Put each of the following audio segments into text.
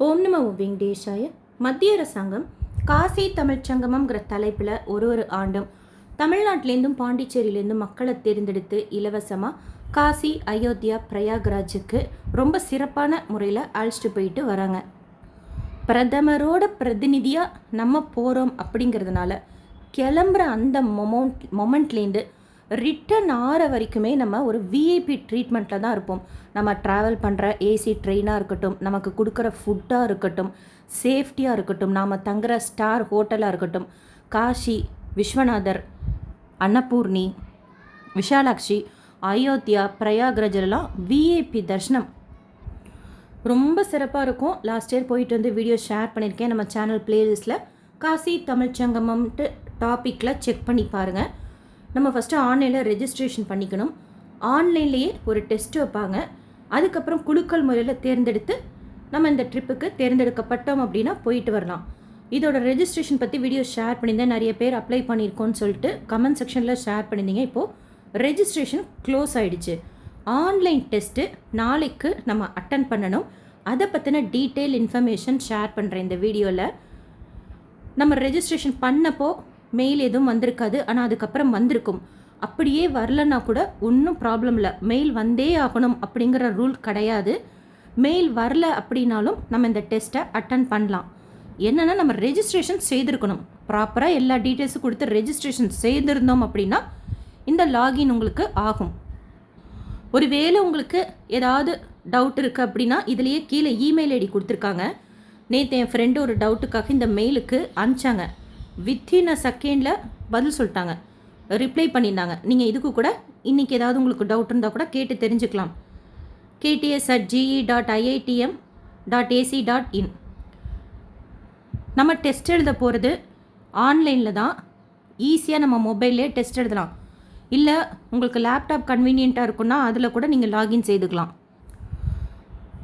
ஓம் நமோ வெங்கடேஷாய. மத்திய அரசாங்கம் காசி தமிழ்ச் சங்கமம்ங்கிற தலைப்பில் ஒரு ஆண்டும் தமிழ்நாட்டிலேருந்தும் பாண்டிச்சேரியிலேருந்தும் மக்களை தேர்ந்தெடுத்து இலவசமாக காசி, அயோத்தியா, பிரயாக்ராஜுக்கு ரொம்ப சிறப்பான முறையில் அழைச்சிட்டு போயிட்டு வராங்க. பிரதமரோட பிரதிநிதியாக நம்ம போகிறோம் அப்படிங்கிறதுனால கிளம்புற அந்த மொமெண்ட்லேருந்து ரிட்டன் ஆகிற வரைக்குமே நம்ம ஒரு விஐபி ட்ரீட்மெண்ட்டில் தான் இருப்போம். நம்ம ட்ராவல் பண்ணுற ஏசி ட்ரெயினாக இருக்கட்டும், நமக்கு கொடுக்குற ஃபுட்டாக இருக்கட்டும், சேஃப்டியாக இருக்கட்டும், நாம் தங்குற ஸ்டார் ஹோட்டலாக இருக்கட்டும், காஷி விஸ்வநாதர், அன்னபூர்ணி, விஷாலாக்ஷி, அயோத்தியா, பிரயாக்ராஜெல்லாம் விஐபி தர்ஷனம் ரொம்ப சிறப்பாக இருக்கும். லாஸ்ட் இயர் போயிட்டு வந்து வீடியோ ஷேர் பண்ணியிருக்கேன் நம்ம சேனல் பிளேலிஸ்ட்டில். காசி தமிழ்ச் சங்கமம்ட்டு டாப்பிக்கில் செக் பண்ணி பாருங்கள். நம்ம ஃபஸ்ட்டு ஆன்லைனில் ரெஜிஸ்ட்ரேஷன் பண்ணிக்கணும். ஆன்லைன்லேயே ஒரு டெஸ்ட்டு வைப்பாங்க. அதுக்கப்புறம் குலுக்கல் முறையில் தேர்ந்தெடுத்து நம்ம இந்த ட்ரிப்புக்கு தேர்ந்தெடுக்கப்பட்டோம் அப்படின்னா போயிட்டு வரலாம். இதோட ரெஜிஸ்ட்ரேஷன் பற்றி வீடியோ ஷேர் பண்ணியிருந்தேன். நிறைய பேர் அப்ளை பண்ணியிருக்கோன்னு சொல்லிட்டு கமெண்ட் செக்ஷனில் ஷேர் பண்ணியிருந்தீங்க. இப்போது ரெஜிஸ்ட்ரேஷன் க்ளோஸ் ஆகிடுச்சு. ஆன்லைன் டெஸ்ட்டு நாளைக்கு நம்ம அட்டன் பண்ணணும். அதை பற்றின டீட்டெயில் இன்ஃபர்மேஷன் ஷேர் பண்ணுறேன் இந்த வீடியோவில். நம்ம ரெஜிஸ்ட்ரேஷன் பண்ணப்போ மெயில் எதுவும் வந்திருக்காது, ஆனால் அதுக்கப்புறம் வந்திருக்கும். அப்படியே வரலன்னா கூட ஒன்றும் ப்ராப்ளம் இல்லை. மெயில் வந்தே ஆகணும் அப்படிங்கிற ரூல் கிடையாது. மெயில் வரல அப்படின்னாலும் நம்ம இந்த டெஸ்ட்டை அட்டன் பண்ணலாம். என்னென்னா நம்ம ரெஜிஸ்ட்ரேஷன் செய்திருக்கணும். ப்ராப்பராக எல்லா டீட்டெயில்ஸும் கொடுத்து ரெஜிஸ்ட்ரேஷன் செய்திருந்தோம் அப்படின்னா இந்த லாகின் உங்களுக்கு ஆகும். ஒருவேளை உங்களுக்கு ஏதாவது டவுட் இருக்குது அப்படின்னா இதுலேயே கீழே இமெயில் ஐடி கொடுத்துருக்காங்க. நேற்று என் ஃப்ரெண்டு ஒரு டவுட்டுக்காக இந்த மெயிலுக்கு அனுப்பிச்சாங்க. வித்தின் அ செகண்டில் பதில் சொல்லிட்டாங்க, ரிப்ளை பண்ணியிருந்தாங்க. நீங்கள் இதுக்கு கூட இன்றைக்கி ஏதாவது உங்களுக்கு டவுட் இருந்தால் கூட கேட்டு தெரிஞ்சுக்கலாம். kts@ge.iitm.ac.in. நம்ம டெஸ்ட் எழுத போகிறது ஆன்லைனில் தான். ஈஸியாக நம்ம மொபைல்லே டெஸ்ட் எழுதலாம். இல்லை உங்களுக்கு லேப்டாப் கன்வீனியண்ட்டாக இருக்குன்னா அதில் கூட நீங்கள் லாகின் செய்துக்கலாம்.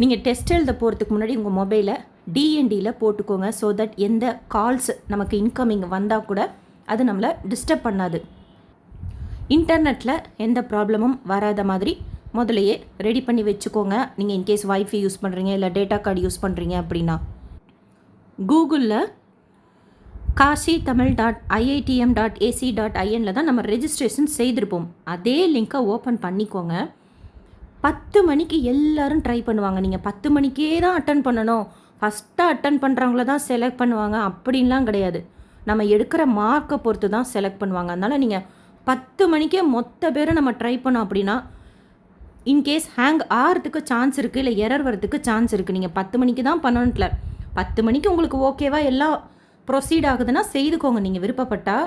நீங்கள் டெஸ்ட் எழுத போகிறதுக்கு முன்னாடி உங்கள் மொபைலை டிஎன்டியில் போட்டுக்கோங்க. ஸோ தட் எந்த கால்ஸ் நமக்கு இன்கமிங் வந்தால் கூட அது நம்மளை டிஸ்டர்ப் பண்ணாது. இன்டர்நெட்டில் எந்த ப்ராப்ளமும் வராத மாதிரி முதலையே ரெடி பண்ணி வச்சுக்கோங்க. நீங்கள் இன்கேஸ் வைஃபை யூஸ் பண்ணுறீங்க இல்லை டேட்டா கார்டு யூஸ் பண்ணுறீங்க அப்படின்னா கூகுளில் kashi.tamil.iitm.ac.in தான் நம்ம ரெஜிஸ்ட்ரேஷன் செய்திருப்போம். அதே லிங்க்கை ஓப்பன் பண்ணிக்கோங்க. 10 மணிக்கு எல்லோரும் ட்ரை பண்ணுவாங்க. நீங்கள் 10 மணிக்கே தான் அட்டன் பண்ணணும், ஃபஸ்ட்டாக அட்டன் பண்ணுறவங்கள தான் செலக்ட் பண்ணுவாங்க அப்படின்லாம் கிடையாது. நம்ம எடுக்கிற மார்க்கை பொறுத்து தான் செலக்ட் பண்ணுவாங்க. அதனால் நீங்கள் 10 மணிக்கே மொத்த பேரை நம்ம ட்ரை பண்ணோம் அப்படின்னா இன்கேஸ் ஹேங் ஆகிறதுக்கு சான்ஸ் இருக்குது, இல்லை எரர் வரதுக்கு சான்ஸ் இருக்குது. நீங்கள் 10 மணிக்கு தான் பண்ணணும்ல. 10 மணிக்கு உங்களுக்கு ஓகேவா எல்லாம் ப்ரொசீட் ஆகுதுன்னா செய்துக்கோங்க நீங்கள் விருப்பப்பட்டால்.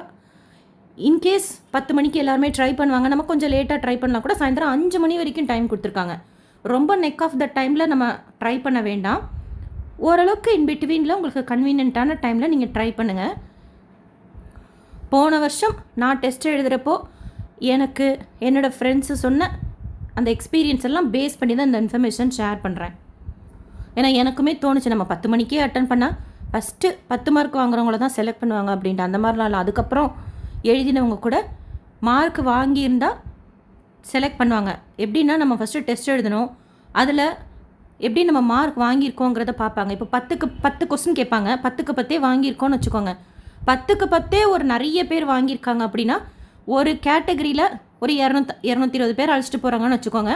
இன்கேஸ் 10 மணிக்கு எல்லாருமே ட்ரை பண்ணுவாங்க, நம்ம கொஞ்சம் லேட்டாக ட்ரை பண்ணலாம் கூட. சாயந்தரம் 5 மணி வரைக்கும் டைம் கொடுத்துருக்காங்க. ரொம்ப நெக் ஆஃப் த டைமில் நம்ம ட்ரை பண்ண வேண்டாம். ஓரளவுக்கு இன்பிட்வீனில் உங்களுக்கு கன்வீனியன்ட்டான டைமில் நீங்கள் ட்ரை பண்ணுங்கள். போன வருஷம் நான் டெஸ்ட் எழுதுகிறப்போ எனக்கு என்னோடய ஃப்ரெண்ட்ஸு சொன்ன அந்த எக்ஸ்பீரியன்ஸ் எல்லாம் பேஸ் பண்ணி தான் இந்த இன்ஃபர்மேஷன் ஷேர் பண்ணுறேன். ஏன்னா எனக்குமே தோணுச்சு நம்ம 10 மணிக்கே அட்டன் பண்ணால் ஃபஸ்ட்டு 10 மார்க் வாங்குறவங்கள தான் செலக்ட் பண்ணுவாங்க அப்படின்ட்டு. அந்த மாதிரிலாம் இல்லை. அதுக்கப்புறம் எழுதினவங்க கூட மார்க் வாங்கியிருந்தால் செலக்ட் பண்ணுவாங்க. எப்படின்னா நம்ம ஃபஸ்ட்டு டெஸ்ட் எழுதணும், அதில் எப்படி நம்ம மார்க் வாங்கியிருக்கோங்கிறத பார்ப்பாங்க. இப்போ 10க்கு 10 கொஸ்டின் கேட்பாங்க. 10க்கு 10 வாங்கியிருக்கோன்னு வச்சுக்கோங்க. 10க்கு 10 ஒரு நிறைய பேர் வாங்கியிருக்காங்க அப்படின்னா ஒரு கேட்டகரியில் ஒரு 220 பேர் அழைச்சிட்டு போகிறாங்கன்னு வச்சுக்கோங்க.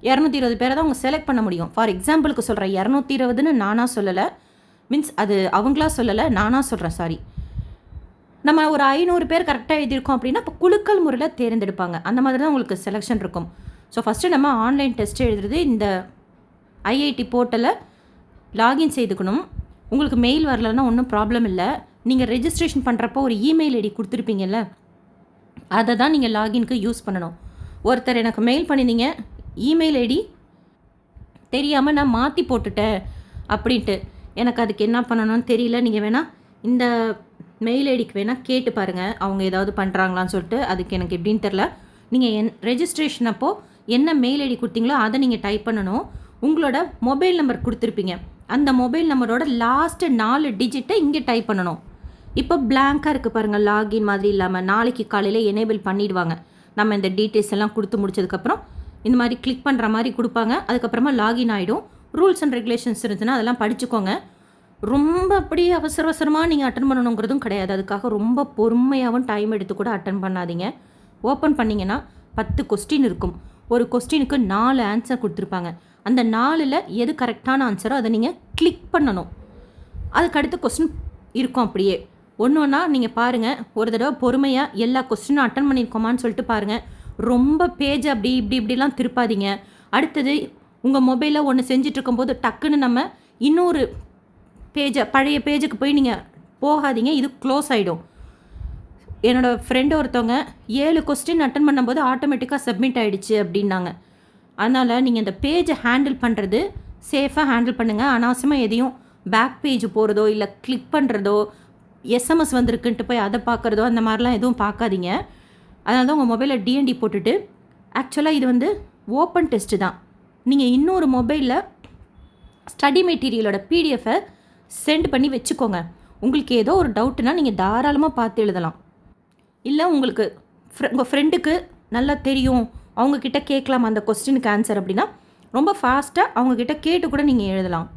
220 பேரை தான் அவங்க செலக்ட் பண்ண முடியும். ஃபார் எக்ஸாம்பிளுக்கு சொல்கிறேன், 220ன்னு நானாக சொல்லலை, மீன்ஸ் அது அவங்களா சொல்லலை, நானாக சொல்கிறேன், சாரி. நம்ம ஒரு 500 பேர் கரெக்டாக எழுதியிருக்கோம் அப்படின்னா இப்போ குலுக்கல் முறையில் தேர்ந்தெடுப்பாங்க. அந்த மாதிரி தான் உங்களுக்கு செலெக்ஷன் இருக்கும். ஸோ ஃபஸ்ட்டு நம்ம ஆன்லைன் டெஸ்ட் எழுதுறது இந்த ஐஐடி போர்ட்டலில் லாகின் செய்துக்கணும். உங்களுக்கு மெயில் வரலன்னா ஒன்றும் ப்ராப்ளம் இல்லை. நீங்கள் ரெஜிஸ்ட்ரேஷன் பண்ணுறப்போ ஒரு இமெயில் ஐடி கொடுத்துருப்பீங்கல்ல, அதை தான் நீங்கள் லாகின்க்கு யூஸ் பண்ணணும். ஒருத்தர் எனக்கு மெயில் பண்ணியிருந்தீங்க, இமெயில் ஐடி தெரியாமல் நான் மாற்றி போட்டுட்டேன் அப்படின்ட்டு. எனக்கு அதுக்கு என்ன பண்ணணும்னு தெரியல. நீங்கள் வேணால் இந்த மெயில் ஐடிக்கு வேணால் கேட்டு பாருங்கள், அவங்க ஏதாவது பண்ணுறாங்களான்னு சொல்லிட்டு. அதுக்கு எனக்கு எப்படின்னு தெரில. நீங்கள் ரெஜிஸ்ட்ரேஷன் அப்போது என்ன மெயில் ஐடி கொடுத்தீங்களோ அதை நீங்கள் டைப் பண்ணணும். உங்களோட மொபைல் நம்பர் கொடுத்துருப்பீங்க, அந்த மொபைல் நம்பரோட லாஸ்ட்டு 4 டிஜிட்டை இங்கே டைப் பண்ணணும். இப்போ பிளாங்காக இருக்குது பாருங்கள், லாகின் மாதிரி இல்லாமல். நாளைக்கு காலையில் எனேபிள் பண்ணிடுவாங்க. நம்ம இந்த டீட்டெயில்ஸ் எல்லாம் கொடுத்து முடிச்சதுக்கப்புறம் இந்த மாதிரி கிளிக் பண்ணுற மாதிரி கொடுப்பாங்க. அதுக்கப்புறமா லாகின் ஆகிடும். ரூல்ஸ் அண்ட் ரெகுலேஷன்ஸ் இருந்துச்சுன்னா அதெல்லாம் படிச்சுக்கோங்க. ரொம்ப அப்படியே அவசர அவசரமாக நீங்கள் அட்டன் பண்ணணுங்கிறதும் கிடையாது. அதுக்காக ரொம்ப பொறுமையாகவும் டைம் எடுத்து கூட அட்டன் பண்ணாதீங்க. ஓப்பன் பண்ணிங்கன்னா 10 கொஸ்டின் இருக்கும். ஒரு கொஸ்டினுக்கு 4 ஆன்சர் கொடுத்துருப்பாங்க. அந்த 4ல் எது கரெக்டான ஆன்சரோ அதை நீங்கள் கிளிக் பண்ணணும். அதுக்கடுத்து கொஸ்டின் இருக்கும் அப்படியே. ஒன்று ஒன்றா நீங்கள் பாருங்கள். ஒரு தடவை பொறுமையாக எல்லா கொஸ்டினும் அட்டன் பண்ணியிருக்கோமான்னு சொல்லிட்டு பாருங்கள். ரொம்ப பேஜ் அப்படி இப்படிலாம் திருப்பாதீங்க. அடுத்தது உங்கள் மொபைலில் ஒன்று செஞ்சிட்ருக்கும்போது டக்குன்னு நம்ம இன்னொரு பழைய பேஜுக்கு போய் நீங்கள் போகாதீங்க. இது க்ளோஸ் ஆகிடும். என்னோடய ஃப்ரெண்டு ஒருத்தவங்க 7 கொஸ்டின் அட்டன் பண்ணும்போது ஆட்டோமேட்டிக்காக சப்மிட் ஆகிடுச்சு அப்படின்னாங்க. அதனால் நீங்கள் இந்த பேஜை ஹேண்டில் பண்ணுறது சேஃபாக ஹேண்டில் பண்ணுங்கள். அனாவசியமாக எதையும் பேக் பேஜ் போகிறதோ இல்லை கிளிக் பண்ணுறதோ எஸ்எம்எஸ் வந்திருக்குன்ட்டு போய் அதை பார்க்குறதோ அந்த மாதிரிலாம் எதுவும் பார்க்காதீங்க. அதனால தான் உங்கள் மொபைலில் டிஎன்டி போட்டுட்டு ஆக்சுவலாக இது ஓப்பன் டெஸ்ட்டு தான். நீங்கள் இன்னொரு மொபைலில் ஸ்டடி மெட்டீரியலோட பிடிஎஃபை சென்ட் பண்ணி வச்சுக்கோங்க. உங்களுக்கு ஏதோ ஒரு டவுட்டுனா நீங்கள் தாராளமாக பார்த்து எழுதலாம். இல்லை உங்களுக்கு உங்கள் ஃப்ரெண்டுக்கு நல்லா தெரியும், அவங்கக்கிட்ட கேட்கலாம் அந்த கொஸ்டினுக்கு ஆன்சர் அப்படின்னா ரொம்ப ஃபாஸ்ட்டாக அவங்கக்கிட்ட கேட்டு கூட நீங்கள் எழுதலாம்.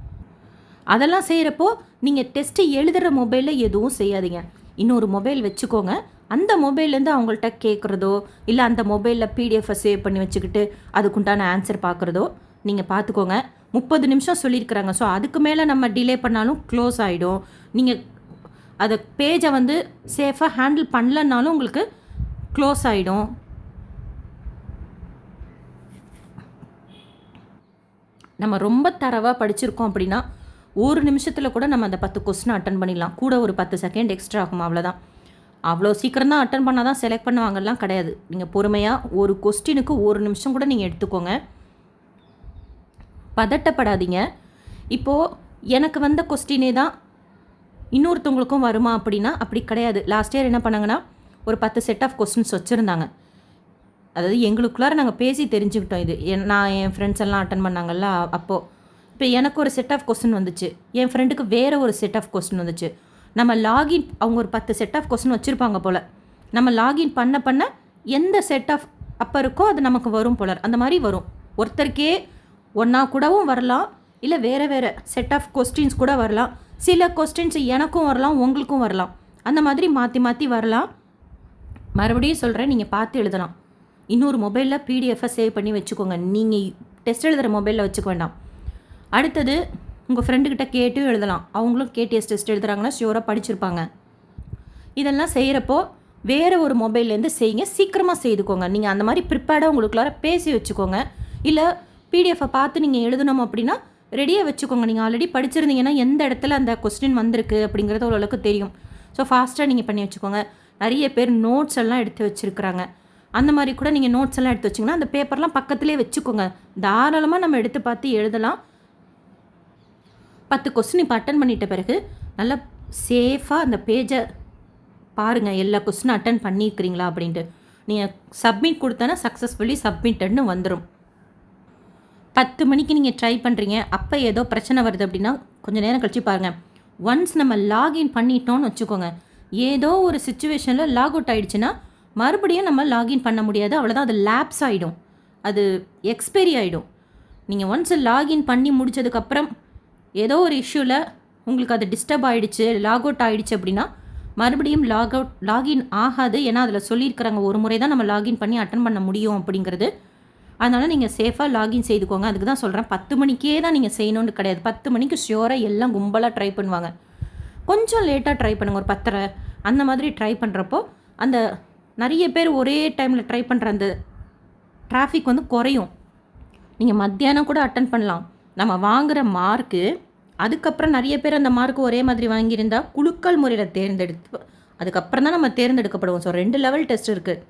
அதெல்லாம் செய்கிறப்போ நீங்கள் டெஸ்ட்டு எழுதுகிற மொபைலில் எதுவும் செய்யாதீங்க. இன்னொரு மொபைல் வச்சுக்கோங்க. அந்த மொபைல்லேருந்து அவங்கள்ட்ட கேட்குறதோ இல்லை அந்த மொபைலில் பிடிஎஃபை சேவ் பண்ணி வச்சுக்கிட்டு அதுக்குண்டான ஆன்சர் பார்க்குறதோ நீங்கள் பார்த்துக்கோங்க. 30 நிமிஷம் சொல்லியிருக்கிறாங்க. ஸோ அதுக்கு மேலே நம்ம டிலே பண்ணாலும் க்ளோஸ் ஆகிடும். நீங்கள் அதை பேஜை சேஃபாக ஹேண்டில் பண்ணலன்னாலும் உங்களுக்கு க்ளோஸ் ஆகிடும். நம்ம ரொம்ப தரவாக படிச்சிருக்கோம் அப்படின்னா ஒரு நிமிஷத்தில் கூட நம்ம அந்த 10 கொஸ்டின் அட்டன் பண்ணிடலாம். கூட ஒரு 10 செகண்ட் எக்ஸ்ட்ரா ஆகும், அவ்வளோதான். அவ்வளோ சீக்கிரம் தான் அட்டன் பண்ணால் தான் செலக்ட் பண்ணுவாங்கலாம் கிடையாது. நீங்கள் பொறுமையாக ஒரு கொஸ்டினுக்கு 1 நிமிஷம் கூட நீங்கள் எடுத்துக்கோங்க. பதட்டப்படாதீங்க. இப்போது எனக்கு வந்த கொஸ்டினே தான் இன்னொருத்தவங்களுக்கும் வருமா அப்படின்னா அப்படி கிடையாது. லாஸ்ட் இயர் என்ன பண்ணாங்கன்னா ஒரு 10 செட் ஆஃப் கொஸ்டின்ஸ் வச்சுருந்தாங்க. அதாவது எங்களுக்குள்ளார நாங்கள் பேசி தெரிஞ்சுக்கிட்டோம். இது நான் என் ஃப்ரெண்ட்ஸ் எல்லாம் அட்டன் பண்ணாங்கல்ல அப்போது. இப்போ எனக்கு ஒரு செட் ஆஃப் கொஸ்டின் வந்துச்சு, என் ஃப்ரெண்டுக்கு வேறு ஒரு செட் ஆஃப் கொஸ்டின் வந்துச்சு. நம்ம லாகின் அவங்க ஒரு 10 செட் ஆஃப் கொஸ்டின் வச்சுருப்பாங்க போல். நம்ம லாகின் பண்ண எந்த செட் ஆஃப் அப்போ இருக்கோ அது நமக்கு வரும் போல. அந்த மாதிரி வரும். ஒருத்தருக்கே ஒன்றா கூடவும் வரலாம், இல்லை வேறு செட் ஆஃப் கொஸ்டின்ஸ் கூட வரலாம். சில கொஸ்டின்ஸ் எனக்கும் வரலாம், உங்களுக்கும் வரலாம். அந்த மாதிரி மாற்றி வரலாம். மறுபடியும் சொல்கிறேன், நீங்கள் பார்த்து எழுதலாம். இன்னொரு மொபைலில் பிடிஎஃபை சேவ் பண்ணி வச்சுக்கோங்க. நீங்கள் டெஸ்ட் எழுதுகிற மொபைலில் வச்சுக்க வேண்டாம். அடுத்தது உங்கள் ஃப்ரெண்டுக்கிட்ட கேட்டும் எழுதலாம். அவங்களும் கேடிஎஸ் டெஸ்ட் எழுதுகிறாங்கன்னா ஷியோராக படிச்சிருப்பாங்க. இதெல்லாம் செய்கிறப்போ வேறு ஒரு மொபைல்லேருந்து செய்யுங்க. சீக்கிரமாக செய்துக்கோங்க. நீங்கள் அந்த மாதிரி ப்ரிப்பேர்டாக உங்களுக்குள்ளார பேசி வச்சுக்கோங்க. இல்லை பிடிஎஃபை பார்த்து நீங்கள் எழுதணும் அப்படின்னா ரெடியாக வச்சுக்கோங்க. நீங்கள் ஆல்ரெடி படிச்சிருந்தீங்கன்னா எந்த இடத்துல அந்த கொஸ்டின் வந்திருக்கு அப்படிங்கிறது ஓரளவுக்கு தெரியும். ஸோ ஃபாஸ்ட்டாக நீங்கள் பண்ணி வச்சுக்கோங்க. நிறைய பேர் நோட்ஸ் எல்லாம் எடுத்து வச்சுருக்குறாங்க. அந்த மாதிரி கூட நீங்கள் நோட்ஸ் எல்லாம் எடுத்து வச்சிங்கன்னா அந்த பேப்பர்லாம் பக்கத்துலேயே வச்சுக்கோங்க. தாராளமாக நம்ம எடுத்து பார்த்து எழுதலாம். 10 கொஸ்டின் இப்போ அட்டன் பண்ணிட்ட பிறகு நல்லா சேஃபாக அந்த பேஜை பாருங்கள். எல்லா கொஸ்டினும் அட்டன் பண்ணியிருக்கிறீங்களா அப்படின்ட்டு. நீங்கள் சப்மிட் கொடுத்தனா சக்ஸஸ்ஃபுல்லி சப்மிட்டட்னு வந்துடும். 10 மணிக்கு நீங்கள் ட்ரை பண்ணுறீங்க, அப்போ ஏதோ பிரச்சனை வருது அப்படின்னா கொஞ்சம் நேரம் கழிச்சு பாருங்கள். ஒன்ஸ் நம்ம லாகின் பண்ணிட்டோன்னு வச்சுக்கோங்க, ஏதோ ஒரு சுச்சுவேஷனில் லாக் அவுட் ஆகிடுச்சுன்னா மறுபடியும் நம்ம லாகின் பண்ண முடியாது. அவ்வளோதான், அது லேப்ஸ் ஆகிடும், அது எக்ஸ்பைரி ஆகிடும். நீங்கள் ஒன்ஸ் லாகின் பண்ணி முடித்ததுக்கப்புறம் ஏதோ ஒரு இஷ்யூவில் உங்களுக்கு அது டிஸ்டர்ப் ஆகிடுச்சு, லாக் அவுட் ஆகிடுச்சு அப்படின்னா மறுபடியும் லாகின் ஆகாது. ஏன்னா அதில் சொல்லியிருக்கிறாங்க ஒரு முறை தான் நம்ம லாகின் பண்ணி அட்டன் பண்ண முடியும் அப்படிங்கிறது. அதனால் நீங்கள் சேஃபாக லாகின் செய்துக்கோங்க. அதுக்கு தான் சொல்கிறேன், 10 மணிக்கே தான் நீங்கள் செய்யணுன்னு கிடையாது. 10 மணிக்கு ஷியோராக எல்லாம் கும்பலாக ட்ரை பண்ணுவாங்க. கொஞ்சம் லேட்டாக ட்ரை பண்ணுங்கள், ஒரு 10:30 அந்த மாதிரி ட்ரை பண்ணுறப்போ அந்த நிறைய பேர் ஒரே டைமில் ட்ரை பண்ணுற அந்த டிராஃபிக் குறையும். நீங்கள் மத்தியானம் கூட அட்டன் பண்ணலாம். நம்ம வாங்குகிற மார்க்கு அதுக்கப்புறம் நிறைய பேர் அந்த மார்க்கு ஒரே மாதிரி வாங்கியிருந்தால் குலுக்கல் முறையில் தேர்ந்தெடுத்து அதுக்கப்புறம் தான் நம்ம தேர்ந்தெடுக்கப்படுவோம். ஸோ 2 லெவல் டெஸ்ட் இருக்குது.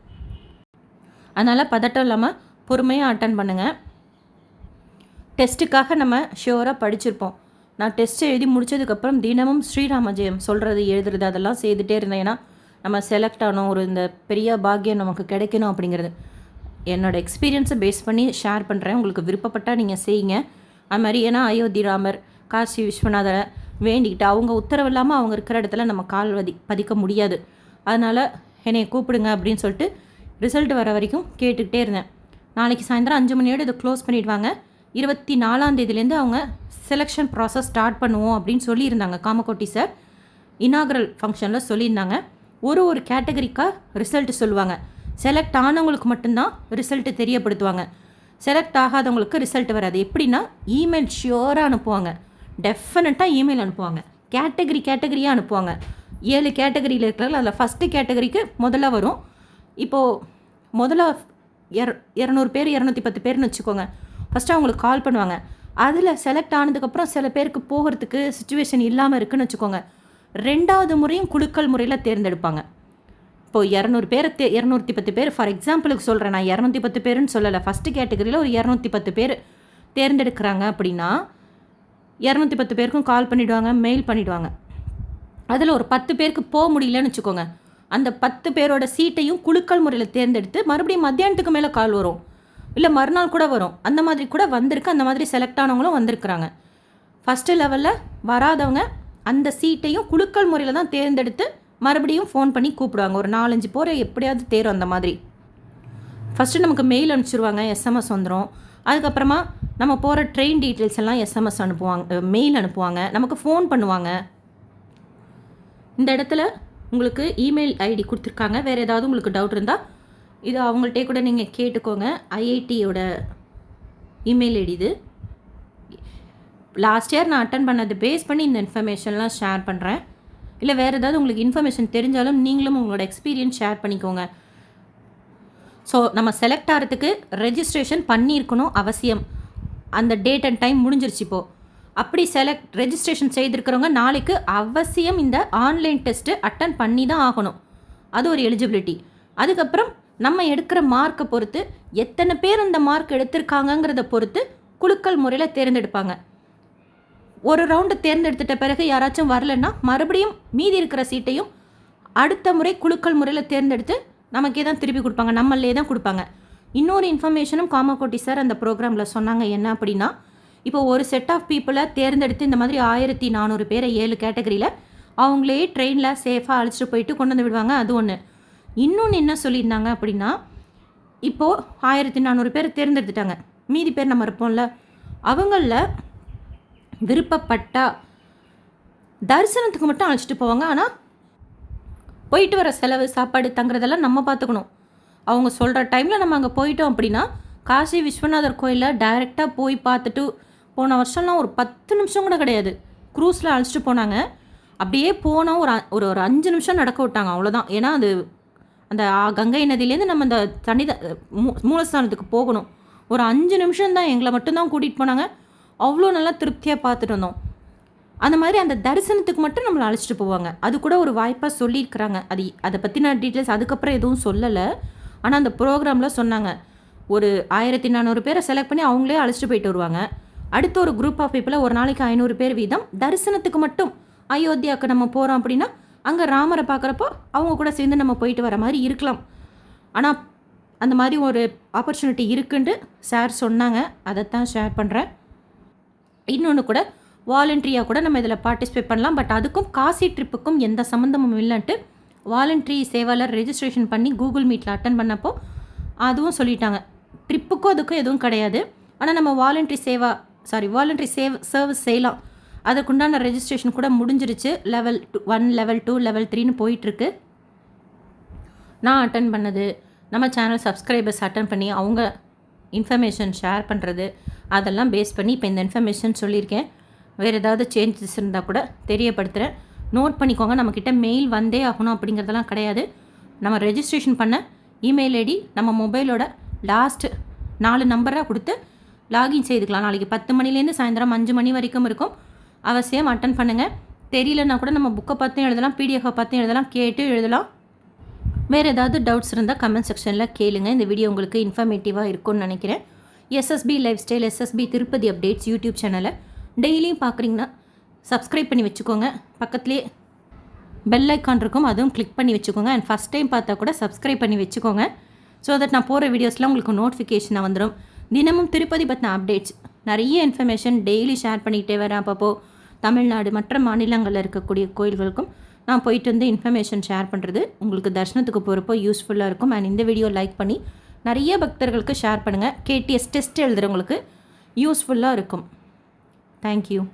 அதனால் பதட்டம் இல்லாமல் பொறுமையாக அட்டன் பண்ணுங்கள். டெஸ்ட்டுக்காக நம்ம ஷியோராக படிச்சிருப்போம். நான் டெஸ்ட்டு எழுதி முடித்ததுக்கப்புறம் தினமும் ஸ்ரீராம ஜெயம் சொல்கிறது எழுதுறது அதெல்லாம் செய்துகிட்டே இருந்தேன். ஏன்னா நம்ம செலக்ட் ஆனோம், ஒரு இந்த பெரிய பாக்கியம் நமக்கு கிடைக்கணும் அப்படிங்கிறது. என்னோடய எக்ஸ்பீரியன்ஸை பேஸ் பண்ணி ஷேர் பண்ணுறேன். உங்களுக்கு விருப்பப்பட்டால் நீங்கள் செய்யுங்க. அது மாதிரி ஏன்னா அயோத்தி ராமர், காசி விஸ்வநாதரை வேண்டிக்கிட்டு அவங்க உத்தரவு இல்லாமல் அவங்க இருக்கிற இடத்துல நம்ம கால் பதிக்க முடியாது. அதனால் என்னை கூப்பிடுங்க அப்படின்னு சொல்லிட்டு ரிசல்ட் வர வரைக்கும் கேட்டுக்கிட்டே இருந்தேன். நாளைக்கு சாயந்தரம் 5 மணியோடு இதை க்ளோஸ் பண்ணிவிடுவாங்க. 24ஆம் தேதியிலேருந்து அவங்க செலெக்ஷன் ப்ராசஸ் ஸ்டார்ட் பண்ணுவோம் அப்படின்னு சொல்லியிருந்தாங்க காமகோட்டி சார். இனாகரல் ஃபங்க்ஷனில் சொல்லியிருந்தாங்க. ஒரு கேட்டகரிக்காக ரிசல்ட் சொல்லுவாங்க. செலக்ட் ஆனவங்களுக்கு மட்டும்தான் ரிசல்ட்டு தெரியப்படுத்துவாங்க. செலக்ட் ஆகாதவங்களுக்கு ரிசல்ட் வராது. எப்படின்னா இமெயில் ஷியோராக அனுப்புவாங்க. டெஃபினட்டாக இமெயில் அனுப்புவாங்க. கேட்டகரியாக அனுப்புவாங்க. 7 கேட்டகரியில் இருக்கிறாங்க. அதில் ஃபஸ்ட்டு கேட்டகரிக்கு முதல்ல வரும். இப்போது முதல்ல 200 பேர் 210 பேர்னு வச்சுக்கோங்க. ஃபஸ்ட்டு அவங்களுக்கு கால் பண்ணுவாங்க. அதில் செலக்ட் ஆனதுக்கப்புறம் சில பேருக்கு போகிறதுக்கு சுச்சுவேஷன் இல்லாமல் இருக்குதுன்னு வச்சுக்கோங்க. 2வது முறையும் குலுக்கல் முறையில் தேர்ந்தெடுப்பாங்க. இப்போது 200 பேர் 210 பேர் ஃபார் எக்ஸாம்பிளுக்கு சொல்கிறேன். நான் 210 பேருன்னு சொல்லலை. ஃபஸ்ட்டு கேட்டகரியில் ஒரு 210 பேர் தேர்ந்தெடுக்கிறாங்க அப்படின்னா 210 பேருக்கும் கால் பண்ணிவிடுவாங்க, மெயில் பண்ணிவிடுவாங்க. அதில் ஒரு 10 பேருக்கு போக முடியலன்னு வச்சுக்கோங்க. அந்த 10 பேரோட சீட்டையும் குலுக்கல் முறையில் தேர்ந்தெடுத்து மறுபடியும் மத்தியானத்துக்கு மேலே கால் வரும், இல்லை மறுநாள் கூட வரும். அந்த மாதிரி கூட வந்திருக்கு. அந்த மாதிரி செலக்ட் ஆனவங்களும் வந்திருக்கிறாங்க. ஃபஸ்ட்டு லெவலில் வராதவங்க அந்த சீட்டையும் குலுக்கல் முறையில் தான் தேர்ந்தெடுத்து மறுபடியும் ஃபோன் பண்ணி கூப்பிடுவாங்க. ஒரு 4-5 போகிற எப்படியாவது தேரும். அந்த மாதிரி ஃபஸ்ட்டு நமக்கு மெயில் அனுப்பிச்சிடுவாங்க, எஸ்எம்எஸ் வந்துடும். அதுக்கப்புறமா நம்ம போகிற ட்ரெயின் டீட்டெயில்ஸ் எல்லாம் எஸ்எம்எஸ் அனுப்புவாங்க, மெயில் அனுப்புவாங்க, நமக்கு ஃபோன் பண்ணுவாங்க. இந்த இடத்துல உங்களுக்கு இமெயில் ஐடி கொடுத்துருக்காங்க. வேறு ஏதாவது உங்களுக்கு டவுட் இருந்தால் இது அவங்கள்ட்டே கூட நீங்கள் கேட்டுக்கோங்க. ஐஐடியோட இமெயில் ஐடி இது. லாஸ்ட் இயர் நான் அட்டன் பண்ணது பேஸ் பண்ணி இந்த இன்ஃபர்மேஷன்லாம் ஷேர் பண்ணுறேன். இல்லை வேறு ஏதாவது உங்களுக்கு இன்ஃபர்மேஷன் தெரிஞ்சாலும் நீங்களும் உங்களோட எக்ஸ்பீரியன்ஸ் ஷேர் பண்ணிக்கோங்க. ஸோ நம்ம செலக்ட் ஆகிறதுக்கு ரெஜிஸ்ட்ரேஷன் பண்ணியிருக்கணும் அவசியம். அந்த டேட் அண்ட் டைம் முடிஞ்சிருச்சு இப்போது. அப்படி ரெஜிஸ்ட்ரேஷன் செய்திருக்கிறவங்க நாளைக்கு அவசியம் இந்த ஆன்லைன் டெஸ்ட்டு அட்டன் பண்ணி தான் ஆகணும். அது ஒரு எலிஜிபிலிட்டி. அதுக்கப்புறம் நம்ம எடுக்கிற மார்க்கை பொறுத்து எத்தனை பேர் அந்த மார்க் எடுத்திருக்காங்கங்கிறத பொறுத்து குலுக்கல் முறையில் தேர்ந்தெடுப்பாங்க. ஒரு ரவுண்டு தேர்ந்தெடுத்துட்ட பிறகு யாராச்சும் வரலன்னா மறுபடியும் மீதி இருக்கிற சீட்டையும் அடுத்த முறை குலுக்கல் முறையில் தேர்ந்தெடுத்து நமக்கே தான் திருப்பி கொடுப்பாங்க, நம்மளே தான் கொடுப்பாங்க. இன்னொரு இன்ஃபர்மேஷனும் காமகோட்டி சார் அந்த ப்ரோக்ராமில் சொன்னாங்க. என்ன அப்படின்னா, இப்போ ஒரு செட் ஆஃப் பீப்புளை தேர்ந்தெடுத்து இந்த மாதிரி 1400 பேரை 7 கேட்டகரியில் அவங்களே ட்ரெயினில் சேஃபாக அழைச்சிட்டு போயிட்டு கொண்டு வந்து விடுவாங்க. அது ஒன்று. இன்னொன்று என்ன சொல்லியிருந்தாங்க அப்படின்னா, இப்போது 1400 பேர் தேர்ந்தெடுத்துட்டாங்க. மீதி பேர் நம்ம இருப்போம்ல, அவங்களில் விருப்பப்பட்டா தரிசனத்துக்கு மட்டும் அழைச்சிட்டு போவாங்க. ஆனால் போயிட்டு வர செலவு, சாப்பாடு, தங்குறதெல்லாம் நம்ம பார்த்துக்கணும். அவங்க சொல்கிற டைமில் நம்ம அங்கே போயிட்டோம் அப்படின்னா காசி விஸ்வநாதர் கோயிலில் டைரெக்டாக போய் பார்த்துட்டு, போன வருஷம்லாம் ஒரு 10 நிமிஷம் கூட கிடையாது, க்ரூஸில் அழைச்சிட்டு போனாங்க. அப்படியே போனால் ஒரு 5 நிமிஷம் நடக்க விட்டாங்க, அவ்வளோதான். ஏன்னா அது அந்த கங்கை நதியிலேருந்து நம்ம அந்த தண்ணி மூலஸ்தானத்துக்கு போகணும். ஒரு 5 நிமிஷம் தான் எங்களை மட்டும்தான் கூட்டிகிட்டு போனாங்க. அவ்வளோ நல்லா திருப்தியாக பார்த்துட்டு வந்தோம். அந்த மாதிரி அந்த தரிசனத்துக்கு மட்டும் நம்மளை அழைச்சிட்டு போவாங்க. அது கூட ஒரு வாய்ப்பாக சொல்லியிருக்கிறாங்க. அதை பற்றின டீட்டெயில்ஸ் அதுக்கப்புறம் எதுவும் சொல்லலை. ஆனால் அந்த ப்ரோக்ராமில் சொன்னாங்க, ஒரு 1400 பேரை செலக்ட் பண்ணி அவங்களே அழைச்சிட்டு போயிட்டு வருவாங்க. அடுத்த ஒரு குரூப் ஆஃப் பீப்புளை ஒரு நாளைக்கு 500 பேர் வீதம் தரிசனத்துக்கு மட்டும் அயோத்தியாவுக்கு நம்ம போகிறோம் அப்படின்னா அங்கே ராமரை பார்க்குறப்போ அவங்க கூட சேர்ந்து நம்ம போயிட்டு வர மாதிரி இருக்கலாம். ஆனால் அந்த மாதிரி ஒரு ஆப்பர்ச்சுனிட்டி இருக்குன்ட்டு சார் சொன்னாங்க. அதைத்தான் ஷேர் பண்ணுறேன். இன்னொன்று கூட வாலண்ட்ரியாக கூட நம்ம இதில் பார்ட்டிசிபேட் பண்ணலாம். பட் அதுக்கும் காசி ட்ரிப்புக்கும் எந்த சம்மந்தமும் இல்லைன்ட்டு வாலண்ட்ரி சேவாளர் ரெஜிஸ்ட்ரேஷன் பண்ணி கூகுள் மீட்டில் அட்டன் பண்ணப்போ அதுவும் சொல்லிட்டாங்க. ட்ரிப்புக்கும் அதுக்கும் எதுவும் கிடையாது. ஆனால் நம்ம வாலண்ட்ரி சர்வீஸ் செய்யலாம். அதுக்குண்டான ரெஜிஸ்ட்ரேஷன் கூட முடிஞ்சிருச்சு. லெவல் 1, லெவல் 2, லெவல் 3ன்னு போயிட்டுருக்கு. நான் அட்டன் பண்ணது, நம்ம சேனல் சப்ஸ்கிரைபர்ஸ் அட்டன் பண்ணி அவங்க இன்ஃபர்மேஷன் ஷேர் பண்ணுறது, அதெல்லாம் பேஸ் பண்ணி இப்போ இந்த இன்ஃபர்மேஷன் சொல்லியிருக்கேன். வேறு ஏதாவது சேஞ்சஸ் இருந்தால் கூட தெரியப்படுத்துகிறேன். நோட் பண்ணிக்கோங்க. நம்மக்கிட்ட மெயில் வந்தே ஆகணும் அப்படிங்கிறதெல்லாம் கிடையாது. நம்ம ரெஜிஸ்ட்ரேஷன் பண்ண இமெயில் ஐடி நம்ம மொபைலோட லாஸ்ட் 4 நம்பராக கொடுத்து லாகின் செய்துக்கலாம். நாளைக்கு 10 மணிலேருந்து சாயந்தரம் 5 மணி வரைக்கும் இருக்கும். அவசியம் அட்டன் பண்ணுங்கள். தெரியலன்னா கூட நம்ம புக்கை பார்த்தும் எழுதலாம், பிடிஎஃபை பார்த்தும் எழுதலாம், கேட்டு எழுதலாம். வேறு ஏதாவது டவுட்ஸ் இருந்தால் கமெண்ட் செக்ஷனில் கேளுங்க. இந்த வீடியோ உங்களுக்கு இன்ஃபர்மேட்டிவாக இருக்கும்னு நினைக்கிறேன். SSP life style, SSP Tirupati updates YouTube சேனலை டெய்லியும் பார்க்குறீங்கன்னா சப்ஸ்கிரைப் பண்ணி வச்சுக்கோங்க. பக்கத்துலேயே பெல் ஐக்கான் இருக்கும், அதுவும் கிளிக் பண்ணி வச்சுக்கோங்க. அண்ட் ஃபஸ்ட் டைம் பார்த்தா கூட சப்ஸ்கிரைப் பண்ணி வச்சுக்கோங்க. ஸோ தட் நான் போகிற வீடியோஸ்லாம் உங்களுக்கு நோட்டிஃபிகேஷனாக வந்துடும். தினமும் திருப்பதி பற்றின அப்டேட்ஸ் நிறைய இன்ஃபர்மேஷன் டெய்லி ஷேர் பண்ணிக்கிட்டே வரேன். அப்பப்போ தமிழ்நாடு மற்ற மாநிலங்களில் இருக்கக்கூடிய கோயில்களுக்கும் நான் போயிட்டு வந்து இன்ஃபர்மேஷன் ஷேர் பண்ணுறது உங்களுக்கு தரிசனத்துக்கு போகிறப்போ யூஸ்ஃபுல்லாக இருக்கும். அண்ட் இந்த வீடியோ லைக் பண்ணி நிறைய பக்தர்களுக்கு ஷேர் பண்ணுங்கள். கேடிஎஸ் டெஸ்ட் எழுதுகிறவங்களுக்கு யூஸ்ஃபுல்லாக இருக்கும். தேங்க்யூ.